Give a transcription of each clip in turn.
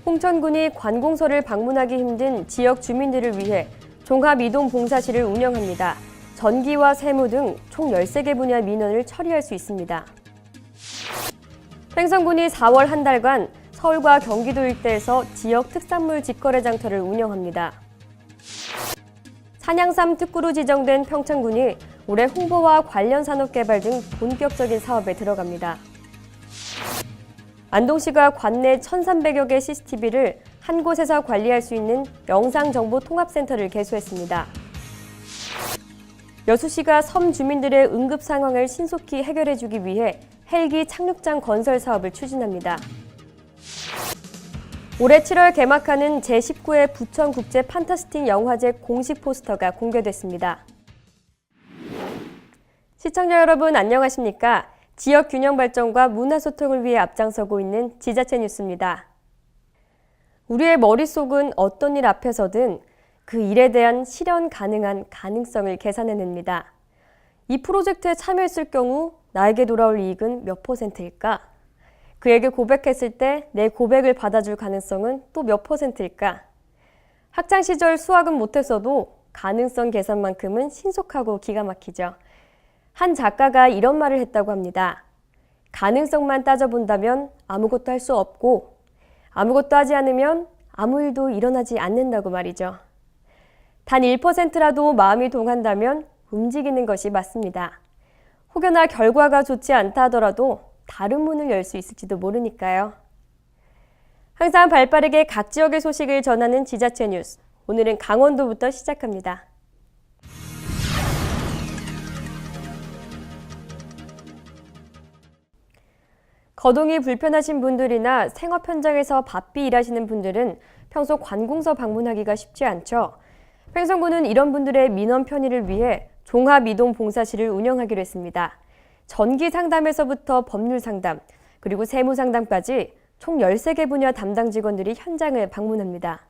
홍천군이 관공서를 방문하기 힘든 지역 주민들을 위해 종합이동봉사실을 운영합니다. 전기와 세무 등 총 13개 분야 민원을 처리할 수 있습니다. 횡성군이 4월 한 달간 서울과 경기도 일대에서 지역 특산물 직거래 장터를 운영합니다. 산양삼 특구로 지정된 평창군이 올해 홍보와 관련 산업 개발 등 본격적인 사업에 들어갑니다. 안동시가 관내 1,300여 개 CCTV를 한 곳에서 관리할 수 있는 영상정보통합센터를 개소했습니다. 여수시가 섬 주민들의 응급 상황을 신속히 해결해주기 위해 헬기 착륙장 건설 사업을 추진합니다. 올해 7월 개막하는 제19회 부천국제 판타스틱 영화제 공식 포스터가 공개됐습니다. 시청자 여러분 안녕하십니까? 지역 균형 발전과 문화 소통을 위해 앞장서고 있는 지자체 뉴스입니다. 우리의 머릿속은 어떤 일 앞에서든 그 일에 대한 실현 가능한 가능성을 계산해냅니다. 이 프로젝트에 참여했을 경우 나에게 돌아올 이익은 몇 %일까? 그에게 고백했을 때 내 고백을 받아줄 가능성은 또 몇 %일까? 학창 시절 수학은 못했어도 가능성 계산만큼은 신속하고 기가 막히죠. 한 작가가 이런 말을 했다고 합니다. 가능성만 따져본다면 아무것도 할 수 없고 아무것도 하지 않으면 아무 일도 일어나지 않는다고 말이죠. 단 1%라도 마음이 동한다면 움직이는 것이 맞습니다. 혹여나 결과가 좋지 않다 하더라도 다른 문을 열 수 있을지도 모르니까요. 항상 발빠르게 각 지역의 소식을 전하는 지자체 뉴스. 오늘은 강원도부터 시작합니다. 거동이 불편하신 분들이나 생업 현장에서 바삐 일하시는 분들은 평소 관공서 방문하기가 쉽지 않죠. 횡성군은 이런 분들의 민원 편의를 위해 종합이동봉사실을 운영하기로 했습니다. 전기 상담에서부터 법률 상담, 그리고 세무 상담까지 총 13개 분야 담당 직원들이 현장을 방문합니다.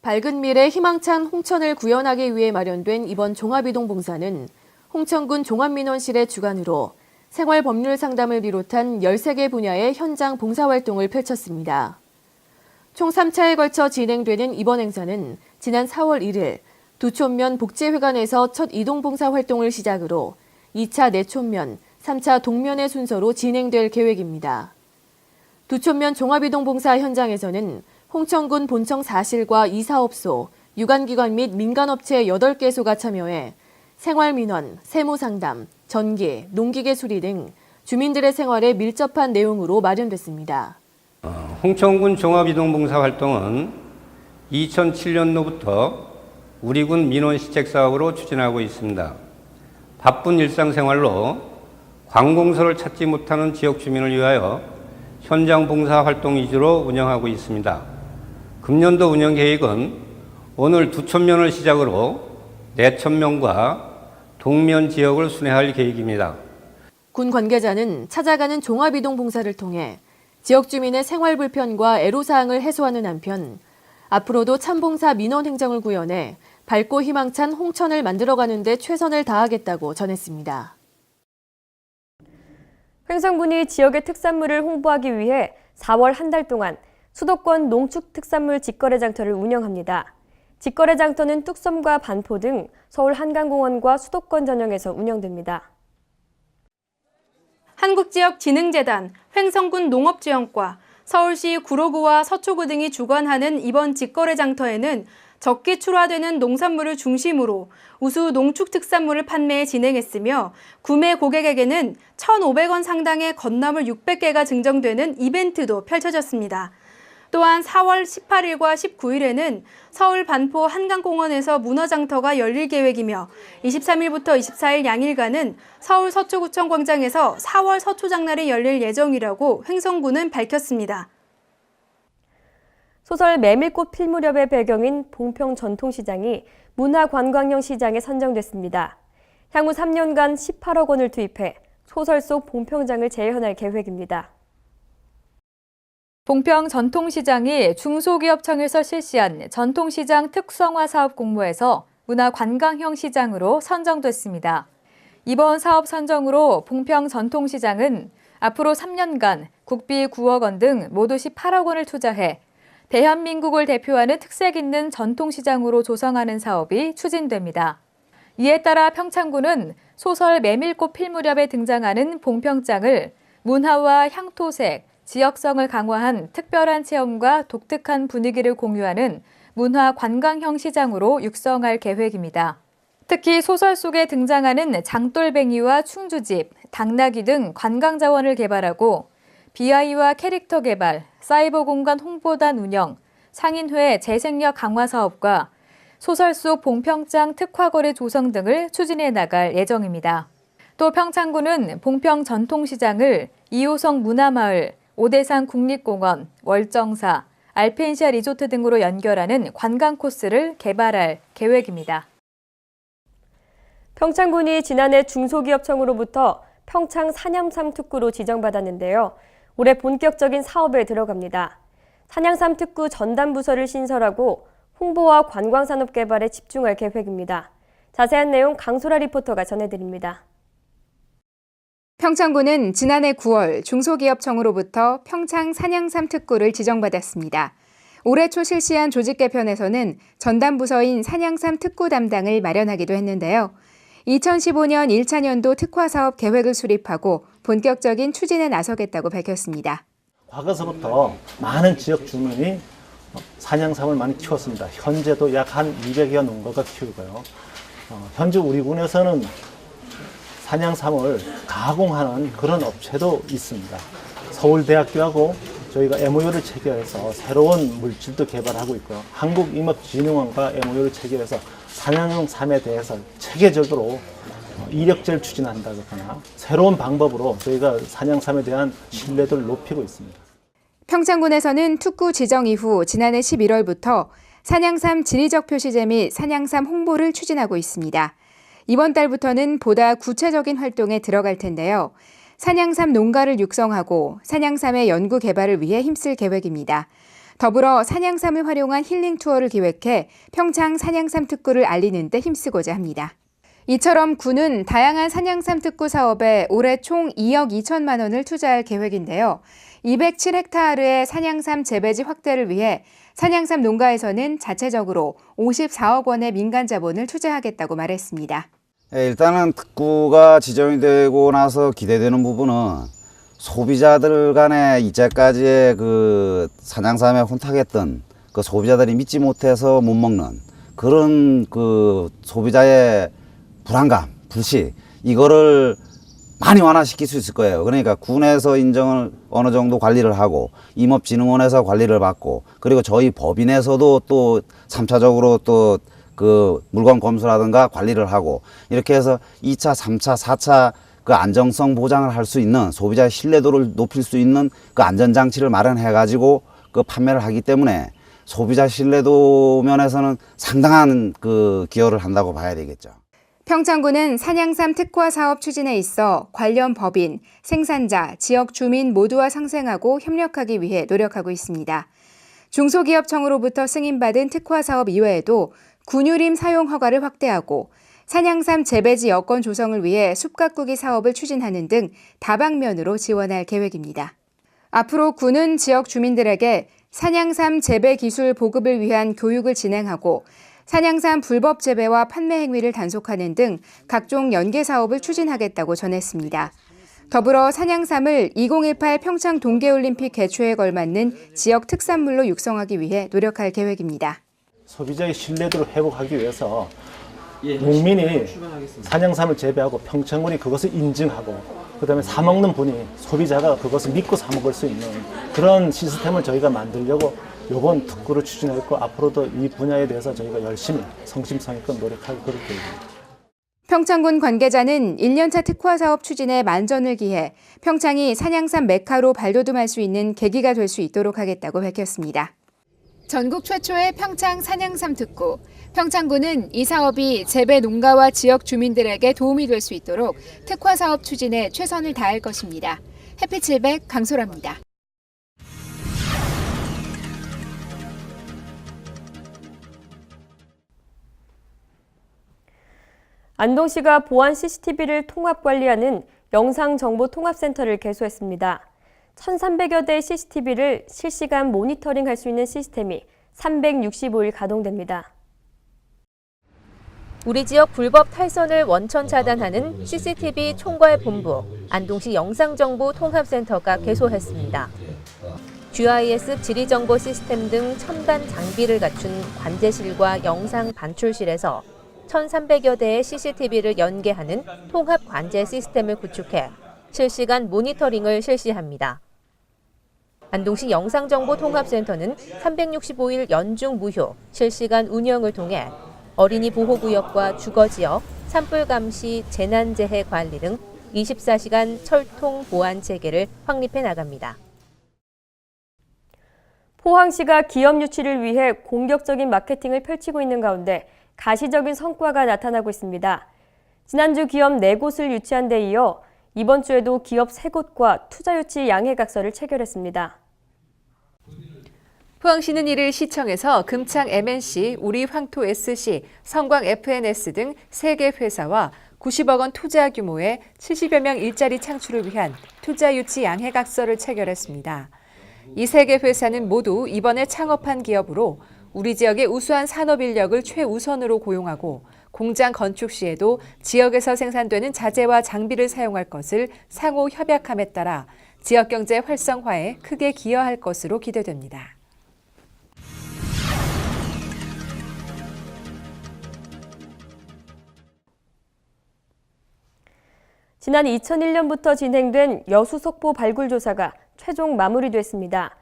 밝은 미래 희망찬 홍천을 구현하기 위해 마련된 이번 종합이동봉사는 홍천군 종합민원실의 주관으로 생활법률 상담을 비롯한 13개 분야의 현장 봉사활동을 펼쳤습니다. 총 3차에 걸쳐 진행되는 이번 행사는 지난 4월 1일 두촌면 복지회관에서 첫 이동봉사 활동을 시작으로 2차 내촌면, 3차 동면의 순서로 진행될 계획입니다. 두촌면 종합이동봉사 현장에서는 홍천군 본청 4실과 2사업소, 유관기관 및 민간업체 8개소가 참여해 생활민원, 세무상담, 전기, 농기계 수리 등 주민들의 생활에 밀접한 내용으로 마련됐습니다. 홍천군 종합이동봉사 활동은 2007년도부터 우리 군 민원시책 사업으로 추진하고 있습니다. 바쁜 일상생활로 관공서를 찾지 못하는 지역 주민을 위하여 현장 봉사 활동 위주로 운영하고 있습니다. 금년도 운영 계획은 오늘 두촌면을 시작으로 내천면과 동면 지역을 순회할 계획입니다. 군 관계자는 찾아가는 종합이동봉사를 통해 지역 주민의 생활 불편과 애로사항을 해소하는 한편 앞으로도 참봉사 민원 행정을 구현해 밝고 희망찬 홍천을 만들어가는 데 최선을 다하겠다고 전했습니다. 횡성군이 지역의 특산물을 홍보하기 위해 4월 한 달 동안 수도권 농축 특산물 직거래 장터를 운영합니다. 직거래 장터는 뚝섬과 반포 등 서울 한강공원과 수도권 전역에서 운영됩니다. 한국지역진흥재단, 횡성군 농업지원과, 서울시 구로구와 서초구 등이 주관하는 이번 직거래 장터에는 적기 출하되는 농산물을 중심으로 우수 농축특산물을 판매해 진행했으며 구매 고객에게는 1,500원 상당의 건나물 600개가 증정되는 이벤트도 펼쳐졌습니다. 또한 4월 18일과 19일에는 서울 반포 한강공원에서 문어장터가 열릴 계획이며 23일부터 24일 양일간은 서울 서초구청 광장에서 4월 서초장날이 열릴 예정이라고 횡성군은 밝혔습니다. 소설 메밀꽃 필 무렵의 배경인 봉평 전통시장이 문화관광형 시장에 선정됐습니다. 향후 3년간 18억 원을 투입해 소설 속 봉평장을 재현할 계획입니다. 봉평 전통시장이 중소기업청에서 실시한 전통시장 특성화 사업 공모에서 문화관광형 시장으로 선정됐습니다. 이번 사업 선정으로 봉평 전통시장은 앞으로 3년간 국비 9억 원 등 모두 18억 원을 투자해 대한민국을 대표하는 특색 있는 전통시장으로 조성하는 사업이 추진됩니다. 이에 따라 평창군은 소설 메밀꽃 필 무렵에 등장하는 봉평장을 문화와 향토색, 지역성을 강화한 특별한 체험과 독특한 분위기를 공유하는 문화 관광형 시장으로 육성할 계획입니다. 특히 소설 속에 등장하는 장돌뱅이와 충주집, 당나귀 등 관광 자원을 개발하고 BI와 캐릭터 개발, 사이버 공간 홍보단 운영, 상인회 재생력 강화 사업과 소설 속 봉평장 특화거리 조성 등을 추진해 나갈 예정입니다. 또 평창군은 봉평 전통시장을 2호성 문화마을, 오대산 국립공원, 월정사, 알펜시아 리조트 등으로 연결하는 관광 코스를 개발할 계획입니다. 평창군이 지난해 중소기업청으로부터 평창 산양삼 특구로 지정받았는데요. 올해 본격적인 사업에 들어갑니다. 산양삼 특구 전담 부서를 신설하고 홍보와 관광산업 개발에 집중할 계획입니다. 자세한 내용 강소라 리포터가 전해드립니다. 평창군은 지난해 9월 중소기업청으로부터 평창 산양삼 특구를 지정받았습니다. 올해 초 실시한 조직 개편에서는 전담 부서인 산양삼 특구 담당을 마련하기도 했는데요. 2015년 1차 년도 특화 사업 계획을 수립하고 본격적인 추진에 나서겠다고 밝혔습니다. 과거서부터 많은 지역 주민이 산양삼을 많이 키웠습니다. 현재도 약 한 200여 농가가 키우고요. 현재 우리 군에서는 산양삼을 가공하는 그런 업체도 있습니다. 서울대학교하고 저희가 MOU를 체결해서 새로운 물질도 개발하고 있고요. 한국임업진흥원과 MOU를 체결해서 산양삼에 대해서 체계적으로 이력제를 추진한다거나 새로운 방법으로 저희가 산양삼에 대한 신뢰도를 높이고 있습니다. 평창군에서는 특구 지정 이후 지난해 11월부터 산양삼 지리적 표시제 및 산양삼 홍보를 추진하고 있습니다. 이번 달부터는 보다 구체적인 활동에 들어갈 텐데요. 산양삼 농가를 육성하고 산양삼의 연구 개발을 위해 힘쓸 계획입니다. 더불어 산양삼을 활용한 힐링 투어를 기획해 평창 산양삼 특구를 알리는 데 힘쓰고자 합니다. 이처럼 군은 다양한 산양삼 특구 사업에 올해 총 2억 2천만 원을 투자할 계획인데요. 207헥타르의 산양삼 재배지 확대를 위해 산양삼 농가에서는 자체적으로 54억 원의 민간 자본을 투자하겠다고 말했습니다. 일단은 특구가 지정이 되고 나서 기대되는 부분은 소비자들 간에 이제까지의 그 산양삼에 혼탁했던 그 소비자들이 믿지 못해서 못 먹는 그런 그 소비자의 불안감, 불식, 이거를 많이 완화시킬 수 있을 거예요. 그러니까 군에서 인정을 어느 정도 관리를 하고 임업진흥원에서 관리를 받고 그리고 저희 법인에서도 또 3차적으로 또 그 물건 검수라든가 관리를 하고 이렇게 해서 2차, 3차, 4차 그 안정성 보장을 할 수 있는 소비자의 신뢰도를 높일 수 있는 그 안전장치를 마련해 가지고 그 판매를 하기 때문에 소비자 신뢰도 면에서는 상당한 그 기여를 한다고 봐야 되겠죠. 평창군은 산양삼 특화 사업 추진에 있어 관련 법인, 생산자, 지역 주민 모두와 상생하고 협력하기 위해 노력하고 있습니다. 중소기업청으로부터 승인받은 특화 사업 이외에도 군유림 사용 허가를 확대하고 산양삼 재배지 여건 조성을 위해 숲가꾸기 사업을 추진하는 등 다방면으로 지원할 계획입니다. 앞으로 군은 지역 주민들에게 산양삼 재배 기술 보급을 위한 교육을 진행하고 산양삼 불법 재배와 판매 행위를 단속하는 등 각종 연계 사업을 추진하겠다고 전했습니다. 더불어 산양삼을 2018 평창 동계올림픽 개최에 걸맞는 지역 특산물로 육성하기 위해 노력할 계획입니다. 소비자의 신뢰도를 회복하기 위해서 농민이 산양삼을 재배하고 평창군이 그것을 인증하고 그다음에 사 먹는 분이 소비자가 그것을 믿고 사 먹을 수 있는 그런 시스템을 저희가 만들려고 이번 특구를 추진했고 앞으로도 이 분야에 대해서 저희가 열심히 성심성의껏 노력할 그럴 계획입니다. 평창군 관계자는 1년차 특화 사업 추진에 만전을 기해 평창이 산양삼 메카로 발돋움할 수 있는 계기가 될 수 있도록 하겠다고 밝혔습니다. 전국 최초의 평창 산양삼 특구. 평창군은 이 사업이 재배 농가와 지역 주민들에게 도움이 될 수 있도록 특화 사업 추진에 최선을 다할 것입니다. 해피 700 강소라입니다. 안동시가 보안 CCTV를 통합 관리하는 영상정보통합센터를 개소했습니다. 1,300여 대의 CCTV를 실시간 모니터링할 수 있는 시스템이 365일 가동됩니다. 우리 지역 불법 탈선을 원천 차단하는 CCTV 총괄본부 안동시 영상정보 통합센터가 개소했습니다. GIS 지리정보 시스템 등 첨단 장비를 갖춘 관제실과 영상 반출실에서 1,300여 대의 CCTV를 연계하는 통합 관제 시스템을 구축해 실시간 모니터링을 실시합니다. 안동시 영상정보통합센터는 365일 연중 무휴 실시간 운영을 통해 어린이 보호구역과 주거지역, 산불 감시, 재난재해 관리 등 24시간 철통 보안 체계를 확립해 나갑니다. 포항시가 기업 유치를 위해 공격적인 마케팅을 펼치고 있는 가운데 가시적인 성과가 나타나고 있습니다. 지난주 기업 4곳을 유치한 데 이어 이번 주에도 기업 3곳과 투자 유치 양해각서를 체결했습니다. 포항시는 1일 시청에서 금창 MNC, 우리황토SC, 성광FNS 등 3개 회사와 90억 원 투자 규모의 70여 명 일자리 창출을 위한 투자 유치 양해각서를 체결했습니다. 이 3개 회사는 모두 이번에 창업한 기업으로 우리 지역의 우수한 산업 인력을 최우선으로 고용하고 공장 건축 시에도 지역에서 생산되는 자재와 장비를 사용할 것을 상호 협약함에 따라 지역 경제 활성화에 크게 기여할 것으로 기대됩니다. 지난 2001년부터 진행된 여수 석포 발굴 조사가 최종 마무리됐습니다.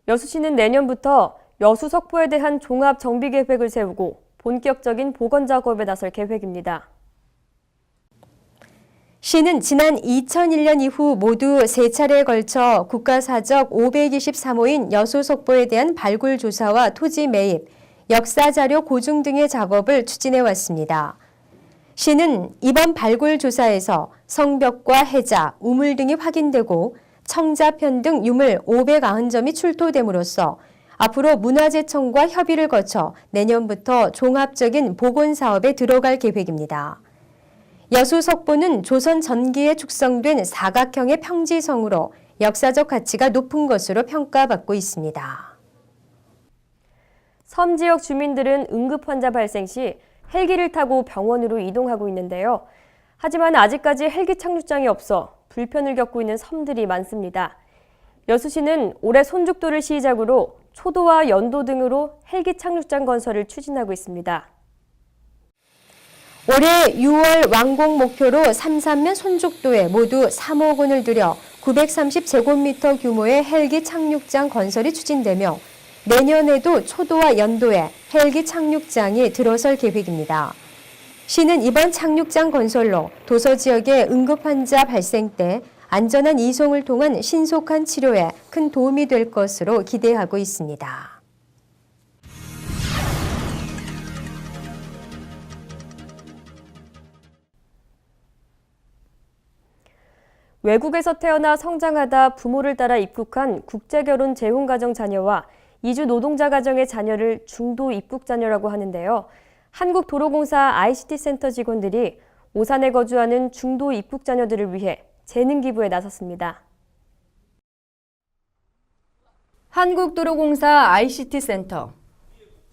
여수시는 내년부터 여수 석포에 대한 종합 정비 계획을 세우고 본격적인 복원 작업에 나설 계획입니다. 시는 지난 2001년 이후 모두 3차례에 걸쳐 국가사적 523호인 여수 석포에 대한 발굴 조사와 토지 매입, 역사 자료 고증 등의 작업을 추진해 왔습니다. 시는 이번 발굴 조사에서 성벽과 해자, 우물 등이 확인되고 청자편 등 유물 590점이 출토됨으로써 앞으로 문화재청과 협의를 거쳐 내년부터 종합적인 복원 사업에 들어갈 계획입니다. 여수 석포는 조선 전기에 축성된 사각형의 평지성으로 역사적 가치가 높은 것으로 평가받고 있습니다. 섬 지역 주민들은 응급 환자 발생 시 헬기를 타고 병원으로 이동하고 있는데요. 하지만 아직까지 헬기 착륙장이 없어 불편을 겪고 있는 섬들이 많습니다. 여수시는 올해 손죽도를 시작으로 초도와 연도 등으로 헬기 착륙장 건설을 추진하고 있습니다. 올해 6월 완공 목표로 삼산면 손죽도에 모두 3억 원을 들여 930제곱미터 규모의 헬기 착륙장 건설이 추진되며 내년에도 초도와 연도에 헬기 착륙장이 들어설 계획입니다. 시는 이번 착륙장 건설로 도서 지역의 응급환자 발생 때 안전한 이송을 통한 신속한 치료에 큰 도움이 될 것으로 기대하고 있습니다. 외국에서 태어나 성장하다 부모를 따라 입국한 국제결혼 재혼가정 자녀와 이주 노동자 가정의 자녀를 중도 입국 자녀라고 하는데요. 한국도로공사 ICT센터 직원들이 오산에 거주하는 중도 입국 자녀들을 위해 재능 기부에 나섰습니다. 한국도로공사 ICT센터.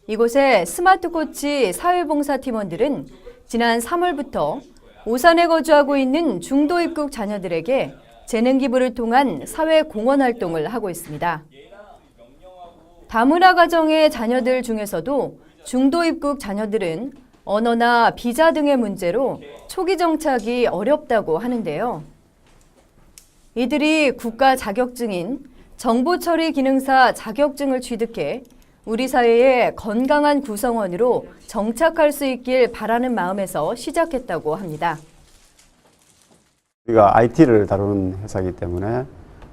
이곳의 스마트코치 사회봉사 팀원들은 지난 3월부터 오산에 거주하고 있는 중도 입국 자녀들에게 재능 기부를 통한 사회 공헌 활동을 하고 있습니다. 다문화 가정의 자녀들 중에서도 중도 입국 자녀들은 언어나 비자 등의 문제로 초기 정착이 어렵다고 하는데요. 이들이 국가 자격증인 정보처리 기능사 자격증을 취득해 우리 사회의 건강한 구성원으로 정착할 수 있길 바라는 마음에서 시작했다고 합니다. 우리가 IT를 다루는 회사이기 때문에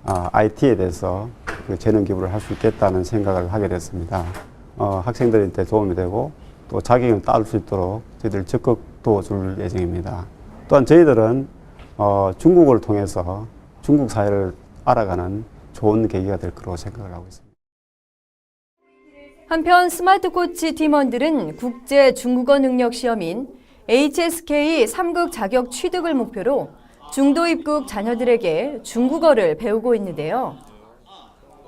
IT에 대해서 재능 기부를 할 수 있겠다는 생각을 하게 됐습니다. 학생들한테 도움이 되고 또 자격을 따를 수 있도록 저희들 적극 도와줄 예정입니다. 또한 저희들은 중국어를 통해서 중국 사회를 알아가는 좋은 계기가 될 거라고 생각을 하고 있습니다. 한편 스마트코치 팀원들은 국제 중국어 능력 시험인 HSK 3급 자격 취득을 목표로 중도 입국 자녀들에게 중국어를 배우고 있는데요.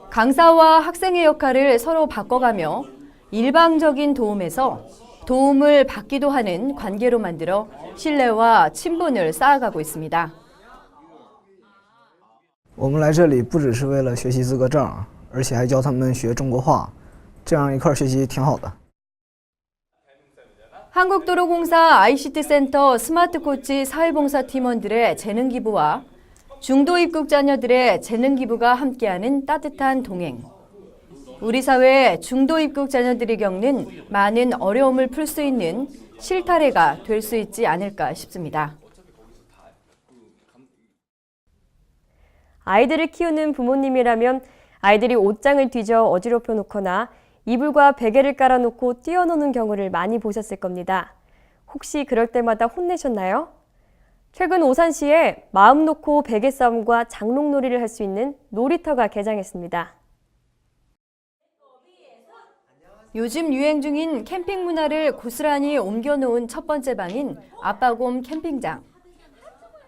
강사와 학생의 역할을 서로 바꿔가며 일방적인 도움에서 도움을 받기도 하는 관계로 만들어 신뢰와 친분을 쌓아가고 있습니다. 我们来这里不只是为了学习资格证，而且还教他们学中国话，这样一块学习挺好的。 한국도로공사 ICT센터 스마트코치 사회봉사 팀원들의 재능 기부와 중도 입국 자녀들의 재능 기부가 함께하는 따뜻한 동행. 우리 사회 중도 입국 자녀들이 겪는 많은 어려움을 풀 수 있는 실타래가 될 수 있지 않을까 싶습니다. 아이들을 키우는 부모님이라면 아이들이 옷장을 뒤져 어지럽혀 놓거나 이불과 베개를 깔아놓고 뛰어노는 경우를 많이 보셨을 겁니다. 혹시 그럴 때마다 혼내셨나요? 최근 오산시에 마음 놓고 베개 싸움과 장롱놀이를 할 수 있는 놀이터가 개장했습니다. 요즘 유행 중인 캠핑 문화를 고스란히 옮겨놓은 첫 번째 방인 아빠곰 캠핑장.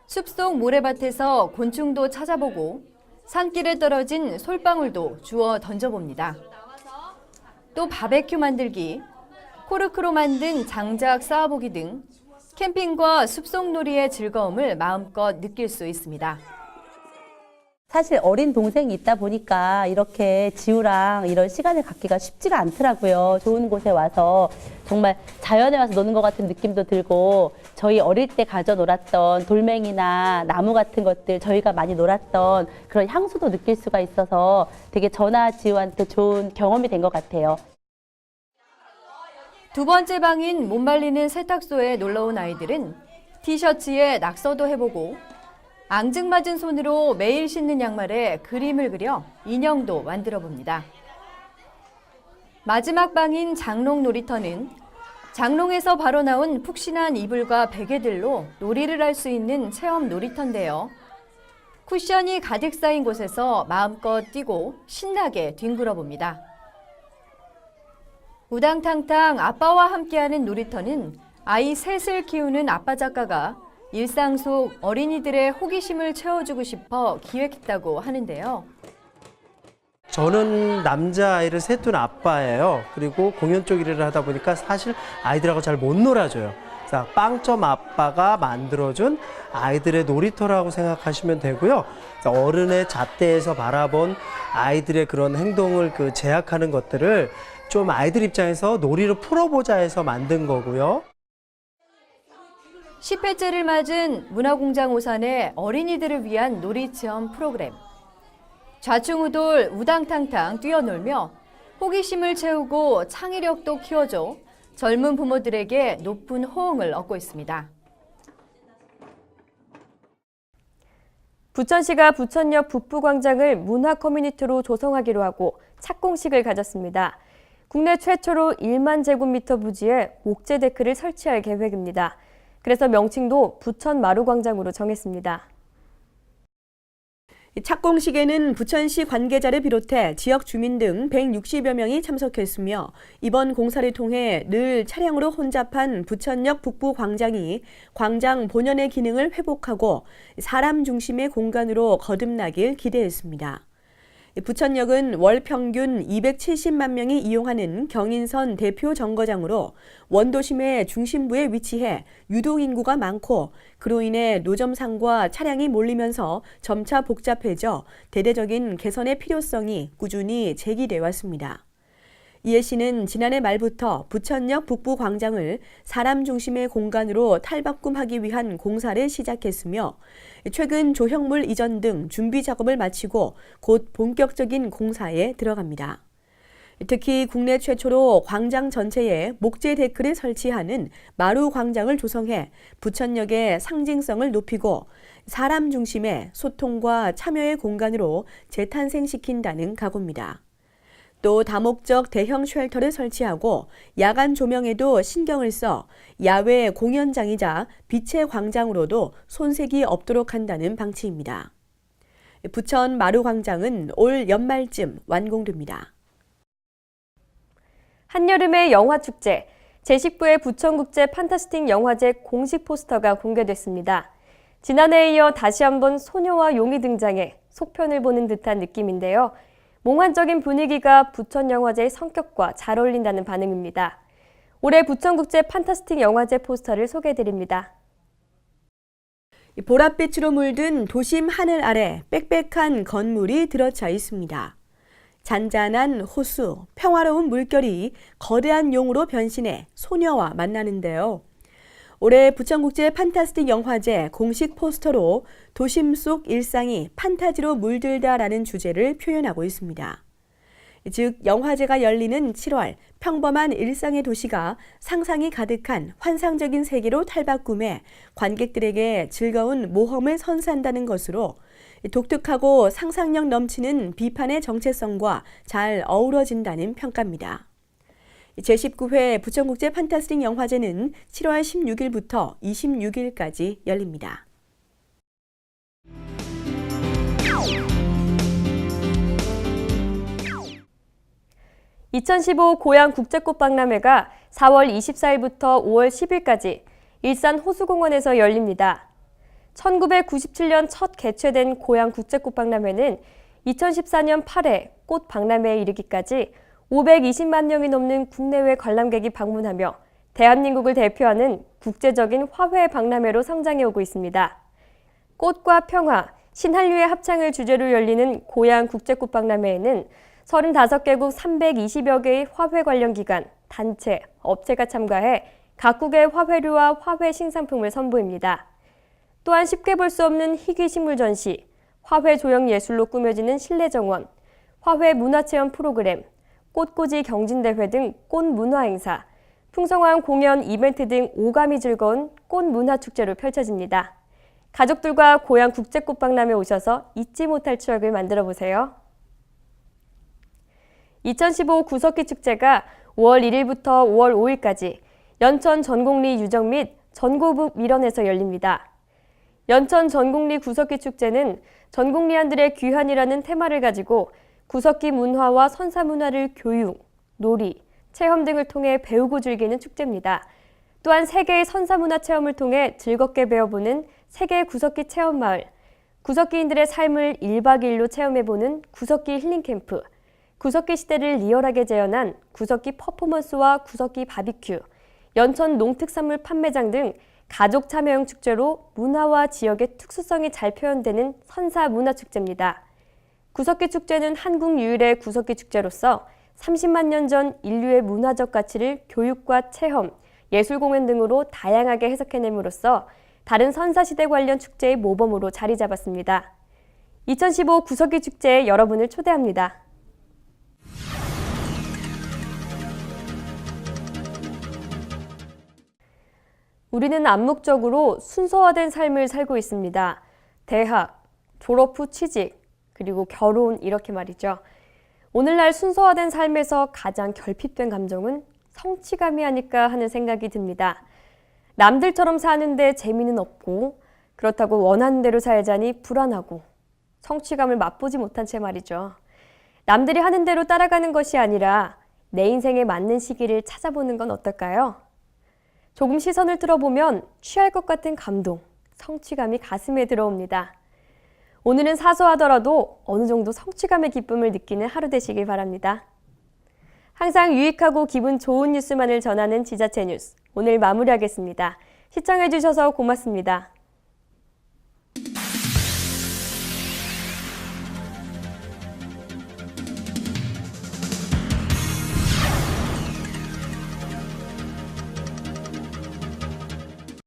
숲속 모래밭에서 곤충도 찾아보고 산길에 떨어진 솔방울도 주워 던져봅니다. 또 바베큐 만들기, 코르크로 만든 장작 쌓아보기 등 캠핑과 숲속놀이의 즐거움을 마음껏 느낄 수 있습니다. 사실 어린 동생이 있다 보니까 이렇게 지우랑 이런 시간을 갖기가 쉽지가 않더라고요. 좋은 곳에 와서 정말 자연에 와서 노는 것 같은 느낌도 들고 저희 어릴 때 가져 놀았던 돌멩이나 나무 같은 것들 저희가 많이 놀았던 그런 향수도 느낄 수가 있어서 되게 저나 지우한테 좋은 경험이 된 것 같아요. 두 번째 방인 못 말리는 세탁소에 놀러온 아이들은 티셔츠에 낙서도 해보고 앙증맞은 손으로 매일 신는 양말에 그림을 그려 인형도 만들어 봅니다. 마지막 방인 장롱 놀이터는 장롱에서 바로 나온 푹신한 이불과 베개들로 놀이를 할 수 있는 체험 놀이터인데요. 쿠션이 가득 쌓인 곳에서 마음껏 뛰고 신나게 뒹굴어 봅니다. 우당탕탕 아빠와 함께하는 놀이터는 아이 셋을 키우는 아빠 작가가 일상 속 어린이들의 호기심을 채워주고 싶어 기획했다고 하는데요. 저는 남자아이를 셋 둔 아빠예요. 그리고 공연 쪽 일을 하다 보니까 사실 아이들하고 잘 못 놀아줘요. 그래서 빵점 아빠가 만들어준 아이들의 놀이터라고 생각하시면 되고요. 어른의 잣대에서 바라본 아이들의 그런 행동을 제약하는 것들을 좀 아이들 입장에서 놀이로 풀어보자 해서 만든 거고요. 10회째를 맞은 문화공장 오산의 어린이들을 위한 놀이체험 프로그램. 좌충우돌 우당탕탕 뛰어놀며 호기심을 채우고 창의력도 키워줘 젊은 부모들에게 높은 호응을 얻고 있습니다. 부천시가 부천역 북부광장을 문화 커뮤니티로 조성하기로 하고 착공식을 가졌습니다. 국내 최초로 1만 제곱미터 부지에 목재 데크를 설치할 계획입니다. 그래서 명칭도 부천 마루광장으로 정했습니다. 착공식에는 부천시 관계자를 비롯해 지역 주민 등 160여 명이 참석했으며 이번 공사를 통해 늘 차량으로 혼잡한 부천역 북부 광장이 광장 본연의 기능을 회복하고 사람 중심의 공간으로 거듭나길 기대했습니다. 부천역은 월 평균 270만 명이 이용하는 경인선 대표 정거장으로 원도심의 중심부에 위치해 유동인구가 많고 그로 인해 노점상과 차량이 몰리면서 점차 복잡해져 대대적인 개선의 필요성이 꾸준히 제기돼 왔습니다. 이해 씨는 지난해 말부터 부천역 북부 광장을 사람 중심의 공간으로 탈바꿈하기 위한 공사를 시작했으며 최근 조형물 이전 등 준비 작업을 마치고 곧 본격적인 공사에 들어갑니다. 특히 국내 최초로 광장 전체에 목재 데크를 설치하는 마루 광장을 조성해 부천역의 상징성을 높이고 사람 중심의 소통과 참여의 공간으로 재탄생시킨다는 각오입니다. 또 다목적 대형 쉘터를 설치하고 야간 조명에도 신경을 써 야외 공연장이자 빛의 광장으로도 손색이 없도록 한다는 방침입니다. 부천 마루광장은 올 연말쯤 완공됩니다. 한여름의 영화축제, 제19회 부천국제 판타스틱 영화제 공식 포스터가 공개됐습니다. 지난해에 이어 다시 한번 소녀와 용이 등장해 속편을 보는 듯한 느낌인데요. 몽환적인 분위기가 부천영화제의 성격과 잘 어울린다는 반응입니다. 올해 부천국제 판타스틱 영화제 포스터를 소개해드립니다. 보랏빛으로 물든 도심 하늘 아래 빽빽한 건물이 들어차 있습니다. 잔잔한 호수, 평화로운 물결이 거대한 용으로 변신해 소녀와 만나는데요. 올해 부천국제 판타스틱 영화제 공식 포스터로 도심 속 일상이 판타지로 물들다라는 주제를 표현하고 있습니다. 즉, 영화제가 열리는 7월, 평범한 일상의 도시가 상상이 가득한 환상적인 세계로 탈바꿈해 관객들에게 즐거운 모험을 선사한다는 것으로 독특하고 상상력 넘치는 비판의 정체성과 잘 어우러진다는 평가입니다. 제19회 부천국제 판타스틱 영화제는 7월 16일부터 26일까지 열립니다. (2015) 고양 국제꽃박람회가 4월 24일부터 5월 10일까지 일산 호수공원에서 열립니다. 1997년 첫 개최된 고양 국제꽃박람회는 2014년 8회 꽃박람회에 이르기까지 520만 명이 넘는 국내외 관람객이 방문하며 대한민국을 대표하는 국제적인 화훼 박람회로 성장해 오고 있습니다. 꽃과 평화, 신한류의 합창을 주제로 열리는 고양 국제꽃박람회에는 35개국 320여 개의 화훼 관련 기관, 단체, 업체가 참가해 각국의 화훼류와 화훼 신상품을 선보입니다. 또한 쉽게 볼 수 없는 희귀 식물 전시, 화훼 조형 예술로 꾸며지는 실내 정원, 화훼 문화체험 프로그램, 꽃꽂이 경진대회 등 꽃 문화 행사, 풍성한 공연, 이벤트 등 오감이 즐거운 꽃 문화축제로 펼쳐집니다. 가족들과 고양 국제꽃박람회 오셔서 잊지 못할 추억을 만들어 보세요. 2015 구석기 축제가 5월 1일부터 5월 5일까지 연천 전곡리 유적 및 전고북 밀원에서 열립니다. 연천 전곡리 구석기 축제는 전곡리안들의 귀환이라는 테마를 가지고 구석기 문화와 선사 문화를 교육, 놀이, 체험 등을 통해 배우고 즐기는 축제입니다. 또한 세계의 선사 문화 체험을 통해 즐겁게 배워보는 세계 구석기 체험마을, 구석기인들의 삶을 1박 2일로 체험해보는 구석기 힐링 캠프, 구석기 시대를 리얼하게 재현한 구석기 퍼포먼스와 구석기 바비큐, 연천 농특산물 판매장 등 가족 참여형 축제로 문화와 지역의 특수성이 잘 표현되는 선사 문화축제입니다. 구석기 축제는 한국 유일의 구석기 축제로서 30만 년 전 인류의 문화적 가치를 교육과 체험, 예술 공연 등으로 다양하게 해석해냄으로써 다른 선사시대 관련 축제의 모범으로 자리 잡았습니다. 2015 구석기 축제에 여러분을 초대합니다. 우리는 암묵적으로 순서화된 삶을 살고 있습니다. 대학, 졸업 후 취직, 그리고 결혼 이렇게 말이죠. 오늘날 순서화된 삶에서 가장 결핍된 감정은 성취감이 아닐까 하는 생각이 듭니다. 남들처럼 사는데 재미는 없고 그렇다고 원하는 대로 살자니 불안하고 성취감을 맛보지 못한 채 말이죠. 남들이 하는 대로 따라가는 것이 아니라 내 인생에 맞는 시기를 찾아보는 건 어떨까요? 조금 시선을 틀어보면 취할 것 같은 감동, 성취감이 가슴에 들어옵니다. 오늘은 사소하더라도 어느 정도 성취감의 기쁨을 느끼는 하루 되시길 바랍니다. 항상 유익하고 기분 좋은 뉴스만을 전하는 지자체 뉴스, 오늘 마무리하겠습니다. 시청해주셔서 고맙습니다.